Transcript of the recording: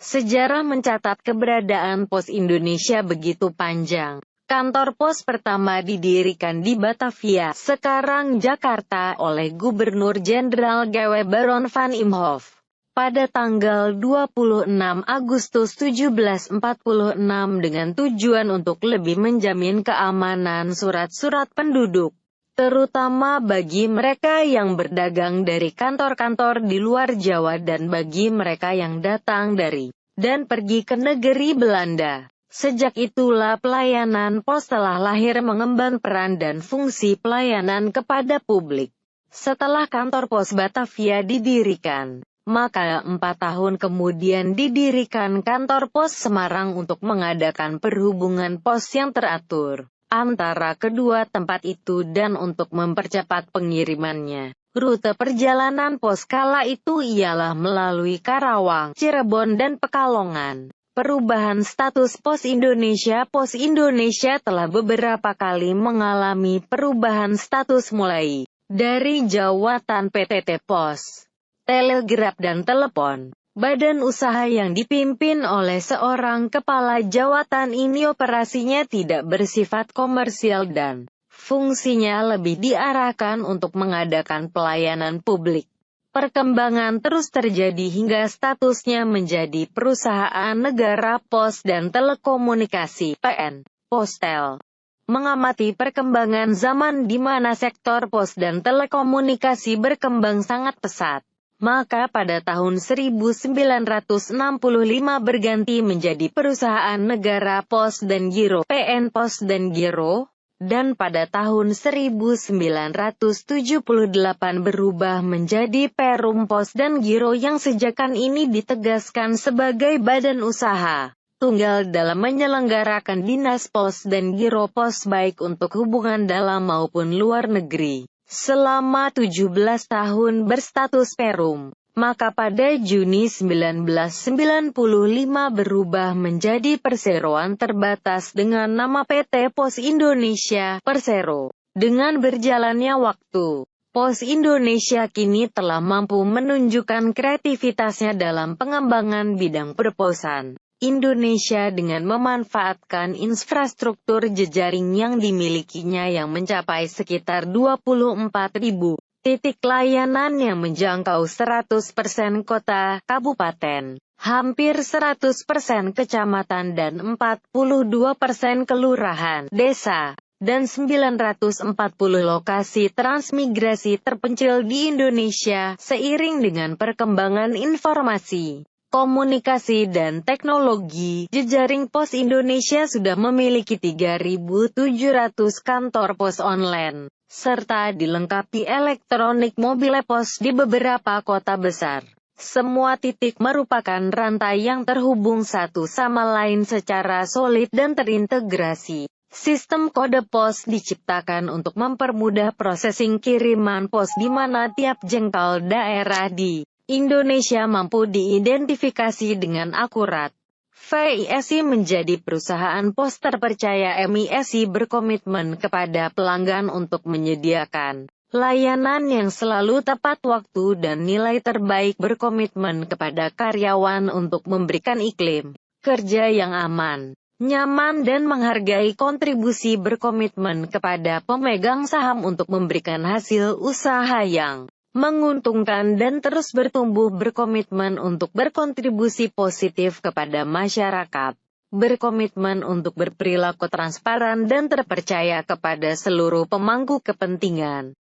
Sejarah mencatat keberadaan Pos Indonesia begitu panjang. Kantor pos pertama didirikan di Batavia, sekarang Jakarta, oleh Gubernur Jenderal G.W. Baron van Imhoff. Pada tanggal 26 Agustus 1746 dengan tujuan untuk lebih menjamin keamanan surat-surat penduduk, terutama bagi mereka yang berdagang dari kantor-kantor di luar Jawa dan bagi mereka yang datang dari dan pergi ke negeri Belanda. Sejak itulah pelayanan pos telah lahir mengemban peran dan fungsi pelayanan kepada publik. Setelah kantor pos Batavia didirikan, maka 4 tahun kemudian didirikan kantor pos Semarang untuk mengadakan perhubungan pos yang teratur antara kedua tempat itu dan untuk mempercepat pengirimannya. Rute perjalanan pos kala itu ialah melalui Karawang, Cirebon dan Pekalongan. Perubahan status Pos Indonesia telah beberapa kali mengalami perubahan status mulai dari jawatan PTT Pos, Telegraf dan Telepon. Badan usaha yang dipimpin oleh seorang kepala jawatan ini operasinya tidak bersifat komersial dan fungsinya lebih diarahkan untuk mengadakan pelayanan publik. Perkembangan terus terjadi hingga statusnya menjadi perusahaan negara pos dan telekomunikasi (PN), Postel. Mengamati perkembangan zaman di mana sektor pos dan telekomunikasi berkembang sangat pesat, maka pada tahun 1965 berganti menjadi perusahaan negara pos dan giro (PN Pos dan Giro), dan pada tahun 1978 berubah menjadi Perum Pos dan Giro yang sejakan ini ditegaskan sebagai badan usaha tunggal dalam menyelenggarakan dinas pos dan giro pos baik untuk hubungan dalam maupun luar negeri. Selama 17 tahun berstatus Perum, maka pada Juni 1995 berubah menjadi perseroan terbatas dengan nama PT Pos Indonesia Persero. Dengan berjalannya waktu, Pos Indonesia kini telah mampu menunjukkan kreativitasnya dalam pengembangan bidang perposan Indonesia dengan memanfaatkan infrastruktur jejaring yang dimilikinya yang mencapai sekitar 24.000 titik layanan yang menjangkau 100% kota, kabupaten, hampir 100% kecamatan dan 42% kelurahan, desa, dan 940 lokasi transmigrasi terpencil di Indonesia. Seiring dengan perkembangan informasi, komunikasi dan teknologi, jejaring Pos Indonesia sudah memiliki 3.700 kantor pos online, serta dilengkapi elektronik mobile pos di beberapa kota besar. Semua titik merupakan rantai yang terhubung satu sama lain secara solid dan terintegrasi. Sistem kode pos diciptakan untuk mempermudah prosesing kiriman pos di mana tiap jengkal daerah di Indonesia mampu diidentifikasi dengan akurat. VISI menjadi perusahaan pos terpercaya. MISI berkomitmen kepada pelanggan untuk menyediakan layanan yang selalu tepat waktu dan nilai terbaik, berkomitmen kepada karyawan untuk memberikan iklim kerja yang aman, nyaman dan menghargai kontribusi, berkomitmen kepada pemegang saham untuk memberikan hasil usaha yang menguntungkan dan terus bertumbuh, berkomitmen untuk berkontribusi positif kepada masyarakat, berkomitmen untuk berperilaku transparan dan terpercaya kepada seluruh pemangku kepentingan.